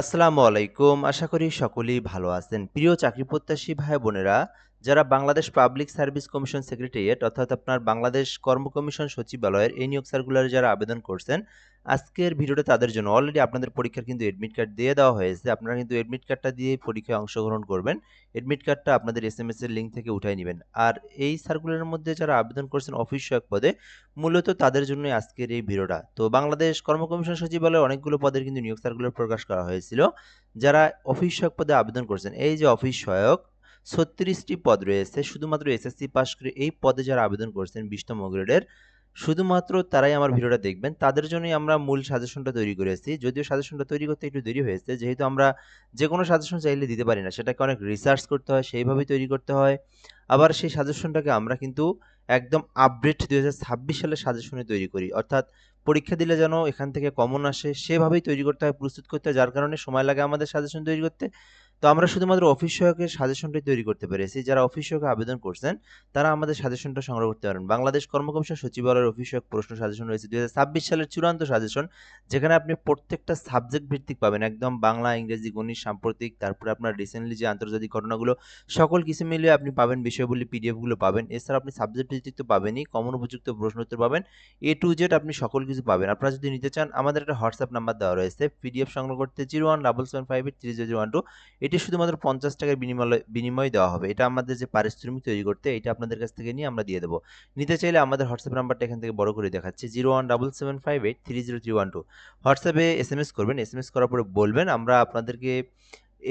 আসসালামু আলাইকুম। আশা করি সকলেই ভালো আছেন। প্রিয় চাকরি প্রত্যাশী ভাই বোনেরা, যারা Bangladesh public service commission secretariat অর্থাৎ আপনার বাংলাদেশ কর্ম কমিশন সচিবালয়ের এই নিয়োগ সার্কুলারে যারা আবেদন করছেন, আজকের ভিডিওটা তাদের জন্য। অলরেডি আপনাদের পরীক্ষার কিন্তু এডমিট কার্ড দিয়ে দেওয়া হয়েছে। আপনারা কিন্তু এডমিট কার্ডটা দিয়ে পরীক্ষায় অংশগ্রহণ করবেন। এডমিট কার্ডটা আপনাদের এসএমএস এর লিঙ্ক থেকে উঠায় নিবেন। আর এই সার্কুলারের মধ্যে যারা আবেদন করছেন অফিস সহায়ক পদে, মূলত তাদের জন্যই আজকের এই ভিডিওটা। তো বাংলাদেশ কর্ম কমিশন সচিবালয়ে অনেকগুলো পদের কিন্তু নিয়োগ সার্কুলার প্রকাশ করা হয়েছিল। যারা অফিস সহায়ক পদে আবেদন করছেন, এই যে অফিস সহায়ক ৩৬টি পদ রয়েছে, শুধুমাত্র এসএসসি পাস করে এই পদে যারা আবেদন করছেন ২০তম গ্রেডের, শুধুমাত্র তারাই আমার ভিডিওটা দেখবেন। তাদের জন্যই আমরা মূল সাজেশনটা তৈরি করেছি। যদিও সাজেশনটা তৈরি করতে একটু দেরি হয়েছে, যেহেতু আমরা যেকোনো সাজেশন চাইলে দিতে পারি না, সেটাকে অনেক রিসার্চ করতে হয়, সেইভাবেই তৈরি করতে হয়। আবার সেই সাজেশনটাকে আমরা কিন্তু একদম আপডেট ২০২৬ সালের সাজেশনে তৈরি করি, অর্থাৎ পরীক্ষা দিলে যেন এখান থেকে কমন আসে সেভাবেই তৈরি করতে হয়, প্রস্তুত করতে হয়, যার কারণে সময় লাগে আমাদের সাজেশন তৈরি করতে। তো আমরা শুধুমাত্র অফিস সহায়কের সাজেশনটাই তৈরি করতে পেরেছি। যারা অফিস সহায়কে আবেদন করছেন তারা আমাদের সাজেশনটা সংগ্রহ করতে পারেন। বাংলাদেশ কর্ম কমিশন সচিবালয়ের অফিস সহায়ক প্রশ্ন সাজেশন রয়েছে ২০২৬ সালের চূড়ান্ত সাজেশন, যেখানে আপনি প্রত্যেকটা সাবজেক্ট ভিত্তিক পাবেন, একদম বাংলা, ইংরেজি, গণিত, সাম্প্রতিক, তারপরে আপনার রিসেন্টলি যে আন্তর্জাতিক ঘটনাগুলো, সকল কিছু মিলিয়ে আপনি পাবেন, বিষয়গুলি পিডিএফগুলো পাবেন। এছাড়া আপনি সাবজেক্ট ভিত্তিক তো পাবেনই, কমন উপযুক্ত প্রশ্ন উত্তর পাবেন, এ টু জেড আপনি সকল কিছু পাবেন। আপনারা যদি নিতে চান, আমাদের একটা হোয়াটসঅ্যাপ নাম্বার দেওয়া রয়েছে, পিডিএফ সংগ্রহ করতে 0177583012। এটি শুধুমাত্র 50 টাকার বিনিময়ে দেওয়া হবে। এটা আমাদের যে পারিশ্রমিক তৈরি করতে, এটা আপনাদের কাছ থেকে নিয়ে আমরা দিয়ে দেবো। নিতে চাইলে আমাদের হোয়াটসঅ্যাপ নাম্বারটা এখান থেকে বড় করে দেখাচ্ছি, 0177583002। হোয়াটসঅ্যাপে এসএমএস করবেন, এসএমএস করার পরে বলবেন, আমরা আপনাদেরকে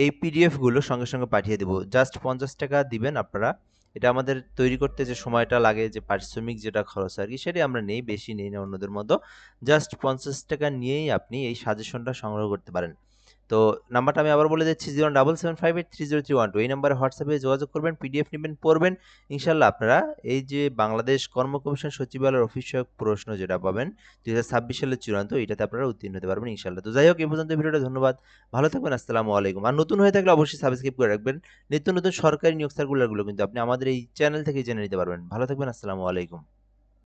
এই পিডিএফগুলো সঙ্গে সঙ্গে পাঠিয়ে দেবো। জাস্ট 50 টাকা দিবেন আপনারা। এটা আমাদের তৈরি করতে যে সময়টা লাগে, যে পারিশ্রমিক যেটা খরচ আর কি, সেটাই আমরা নেই, বেশি নেই না অন্যদের মতো। জাস্ট 50 টাকা নিয়েই আপনি এই সাজেশনটা সংগ্রহ করতে পারেন। তো নাম্বারটা আমি আবার বলে দিচ্ছি, 017758300312। এই নাম্বারে হোয়াটসঅ্যাপে যোগাযোগ করবেন, পিডিএফ নেবেন, পড়বেন। ইনশাল্লাহ আপনারা এই যে বাংলাদেশ কর্ম কমিশন সচিবালয়ের অফিস সহায়ক প্রশ্ন যেটা পাবেন ২০২৬ সালের চূড়ান্ত, এটাতে আপনারা উত্তীর্ণ হতে পারবেন ইনশাল্লাহ। তো যাই হোক, এই পর্যন্ত ভিডিওটা, ধন্যবাদ, ভালো থাকবেন, আসসালামু আলাইকুম। আর নতুন হয়ে থাকলে অবশ্যই সাবস্ক্রাইব করে রাখবেন। নিত্য নতুন সরকারি নিয়োগ সার্কুলারগুলো কিন্তু আপনি আমাদের এই চ্যানেল থেকেই জেনে নিতে পারবেন। ভালো থাকবেন, আসসালামু আলাইকুম।